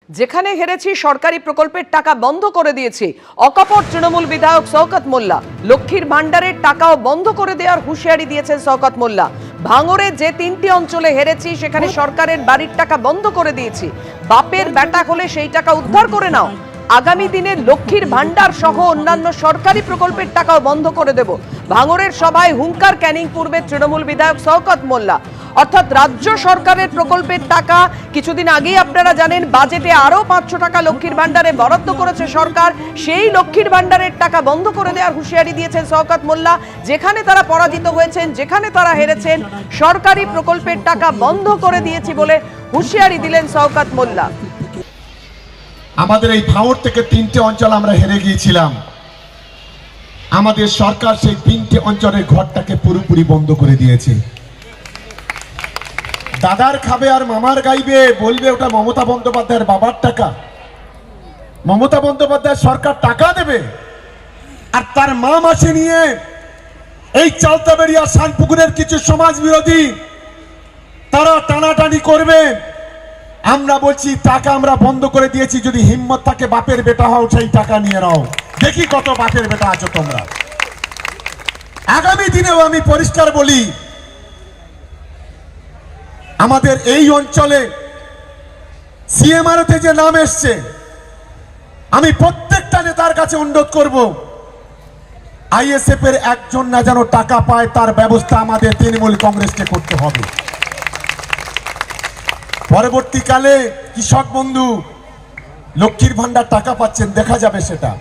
যেখানে হেরেছি সরকারি প্রকল্পের টাকা বন্ধ করে দিয়েছি, অকপট তৃণমূল বিধায়ক শওকত মোল্লা। লক্ষ্মীর ভান্ডারের টাকাও বন্ধ করে দেওয়ার হুঁশিয়ারি দিয়েছেন শওকত মোল্লা। ভাঙড়ে যে 3টি অঞ্চলে হেরেছি সেখানে সরকারের বাড়ির টাকা বন্ধ করে দিয়েছি, বাপের বেটা হলে সেই টাকা উদ্ধার করে নাও। আগামী দিনে লক্ষ্মীর ভান্ডার সহ অন্যান্য সরকারি প্রকল্পের টাকাও বন্ধ করে দেব। ভাঙড়ের সভায় হুঙ্কার ক্যানিং পূর্বের তৃণমূল বিধায়ক শওকত মোল্লা। অর্থাৎ রাজ্য সরকারের প্রকল্পের টাকা কিছুদিন আগেই আপনারা জানেন বাজেটে আরো 500 টাকা লক্ষ্মীর ভান্ডারে বরাদ্দ করেছে সরকার। সেই লক্ষ্মীর ভান্ডারের টাকা বন্ধ করে দেওয়ার হুঁশিয়ারি দিয়েছেন শওকত মোল্লা। যেখানে তারা পরাজিত হয়েছেন, যেখানে তারা হেরেছেন, সরকারি প্রকল্পের টাকা বন্ধ করে দিয়েছি বলে হুঁশিয়ারি দিলেন শওকত মোল্লা। আমাদের এই ভাঙড় থেকে 3টে অঞ্চল আমরা হেরে গিয়েছিলাম। আমাদের সরকার সেই 3টে অঞ্চলের ঘরটাকে পুরোপুরি বন্ধ করে দিয়েছে। দাদার খাবে আর মামার গাইবে, বলবে ওটা মমতা বন্দ্যোপাধ্যায়ের বাবার টাকা। মমতা বন্দ্যোপাধ্যায় সরকার টাকা দেবে আর তার মা মাসে নিয়ে এই চালতাবেড়িয়া শানপুকুরের কিছু সমাজ বিরোধী তারা টানাটানি করবে। আমরা বলছি টাকা আমরা বন্ধ করে দিয়েছি, যদি হিম্মত থাকে বাপের বেটা হও, সেই টাকা নিয়ে নাও। দেখি কত বাপের বেটা আছো তোমরা। আগামী দিনেও আমি পরিষ্কার বলি, আমাদের এই অঞ্চলে সিএমআরতে যে নাম এসছে, আমি প্রত্যেকটা নেতার কাছে অনুরোধ করব, আইএসএফ এর একজন না যেন টাকা পায় তার ব্যবস্থা আমাদের তৃণমূল কংগ্রেসকে করতে হবে। পরবর্তীকালে কৃষক বন্ধু লক্ষ্মীর ভান্ডার টাকা পাচ্ছেন, দেখা যাবে সেটা।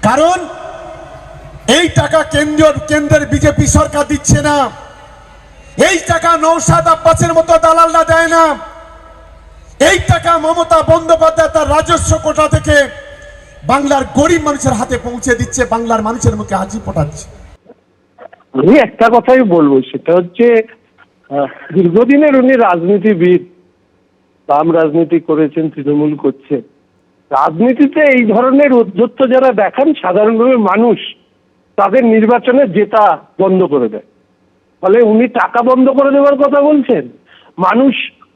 কারণ এই টাকা কেন্দ্রের বিজেপি সরকার দিচ্ছে না। এই টাকা নওশাদ আব্বাসের মতো দালালরা দেয় না। এই টাকা মমতা বন্দ্যোপাধ্যায় তার রাজস্ব কোটা থেকে বাংলার গরিব মানুষের হাতে পৌঁছে দিচ্ছে, বাংলার মানুষের মুখে হাসি ফোটাচ্ছে। আমি একটা কথাই বলবো, সেটা হচ্ছে দীর্ঘদিনের উনি রাজনীতিবিদ, বাম রাজনীতি করেছেন, তৃণমূল করছে। রাজনীতিতে এই ধরনের ঔদ্ধত্য যারা দেখান, সাধারণভাবে মানুষ তাদের নির্বাচনে জেতা বন্ধ করে দেয়। ফলে উনি টাকা বন্ধ করে দেওয়ার কথা বলছেন, মানুষ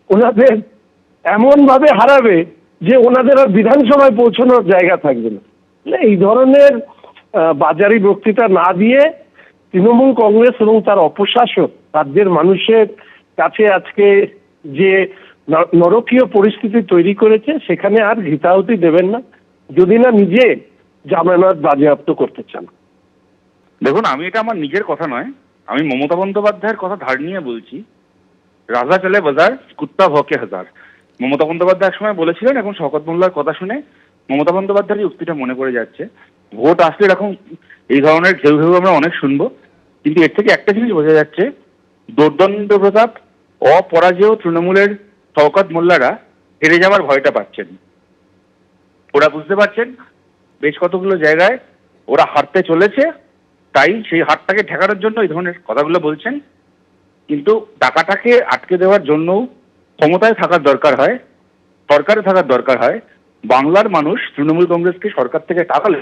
ওনাদের এমন ভাবে হারাবে যে ওনাদের আর বিধানসভায় পৌঁছানোর জায়গা থাকবে না। এই ধরনের বাজারি বক্তৃতা না দিয়ে তৃণমূল কংগ্রেস এবং তার অপশাসক রাজ্যের মানুষের কাছে আজকে যে নরকীয় পরিস্থিতি তৈরি করেছে, সেখানে আর ঘৃতাহুতি দেবেন না, যদি না নিজে জামানত বাজেয়াপ্ত করতে চান। দেখুন, আমি এটা আমার নিজের কথা নয়, আমি মমতা বন্দ্যোপাধ্যায়ের কথা ধার নিয়ে বলছি। রাজা চলে বাজার, কুত্তা ভকে হাজার। মমতা বন্দ্যোপাধ্যায় এক সময় বলেছিলেন, এখন শওকত মোল্লার কথা শুনে মমতা বন্দ্যোপাধ্যায়ের উক্তিটা মনে পড়ে যাচ্ছে। ভোট আসলে এরকম এই ধরনের ঢেউ ঢেউ আমরা অনেক শুনবো, কিন্তু এর থেকে একটা জিনিস বোঝা যাচ্ছে, দুর্দণ্ড প্রতাপ অপরাজেয় তৃণমূলের শওকত মোল্লারা হেরে যাওয়ার ভয়টা পাচ্ছেন। ওরা বুঝতে পারছেন বেশ কতগুলো জায়গায় ওরা হারতে চলেছে, তাই সেই হারটাকে ঠেকানোর জন্য এই ধরনের কথাগুলো বলছেন। কিন্তু টাকাটাকে আটকে দেওয়ার জন্য ক্ষমতায় থাকার দরকার হয়, সরকারে থাকার দরকার হয়। বাংলার মানুষ তৃণমূল কংগ্রেসকে সরকার থেকে টাকালে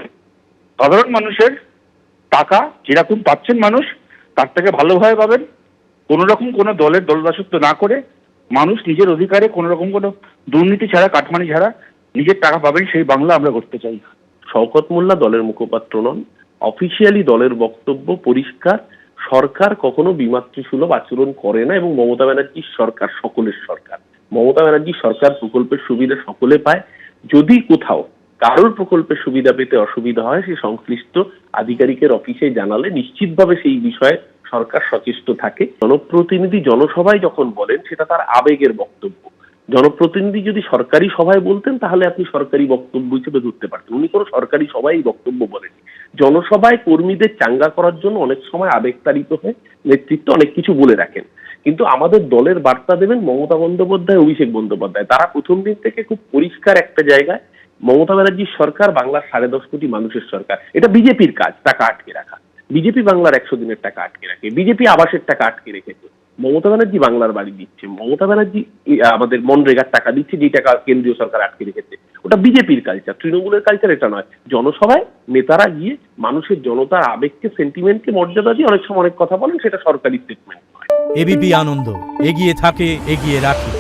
সাধারণ মানুষের টাকা যেরকম পাচ্ছেন মানুষ তার থেকে ভালোভাবে পাবেন। কোনো রকম কোনো দলের দলদাসত্ব না করে মানুষ নিজের অধিকারে কোনো রকম কোনো দুর্নীতি ছাড়া, কাটমানি ছাড়া নিজের টাকা পাবেন, সেই বাংলা আমরা করতে চাই। শওকত মোল্লা দলের মুখপাত্র নন, অফিসিয়ালি দলের বক্তব্য পরিষ্কার, সরকার কখনো বিমাতৃসুলভ আচরণ করে না এবং মমতা ব্যানার্জির সরকার সকলের সরকার। মমতা ব্যানার্জির সরকার প্রকল্পের সুবিধা সকলে পায়। যদি কোথাও কারোর প্রকল্পের সুবিধা পেতে অসুবিধা হয়, সে সংশ্লিষ্ট আধিকারিকের অফিসে জানালে নিশ্চিতভাবে সেই বিষয়ে সরকার সচেষ্ট থাকে। জনপ্রতিনিধি জনসভায় যখন বলেন, সেটা তার আবেগের বক্তব্য। জনপ্রতিনিধি যদি সরকারি সভায় বলতেন তাহলে আপনি সরকারি বক্তব্য হিসেবে ধরতে পারতেন। উনি কোনো সরকারি সভায় বক্তব্য বলেনি। জনসভায় কর্মীদের চাঙ্গা করার জন্য অনেক সময় আবেগতাড়িত হয়ে নেতৃত্ব অনেক কিছু বলে রাখেন, কিন্তু আমাদের দলের বার্তা দেবেন মমতা বন্দ্যোপাধ্যায়, অভিষেক বন্দ্যোপাধ্যায়। তারা প্রথম দিন থেকে খুব পরিষ্কার একটা জায়গায়, মমতা ব্যানার্জির সরকার বাংলার 10.5 কোটি মানুষের সরকার। এটা বিজেপির কাজ টাকা আটকে রাখা। বিজেপি বাংলার 100 দিনের টাকা আটকে রাখে, বিজেপি আবাসের টাকা আটকে রেখেছে। মমতা ব্যানার্জি বাংলার বাড়ি দিচ্ছে, মমতা ব্যানার্জি আমাদের মনরেগার টাকা দিচ্ছে, যে টাকা কেন্দ্রীয় সরকার আটকে রেখেছে। ওটা বিজেপির কালচার, তৃণমূলের কালচার এটা নয়। জনসভায় নেতারা গিয়ে মানুষের, জনতার আবেগকে, সেন্টিমেন্টকে মর্যাদা দিয়ে অনেক সময় অনেক কথা বলেন, সেটা সরকারি স্টেটমেন্ট নয়। এবিপি আনন্দ, এগিয়ে থাকে, এগিয়ে রাখে।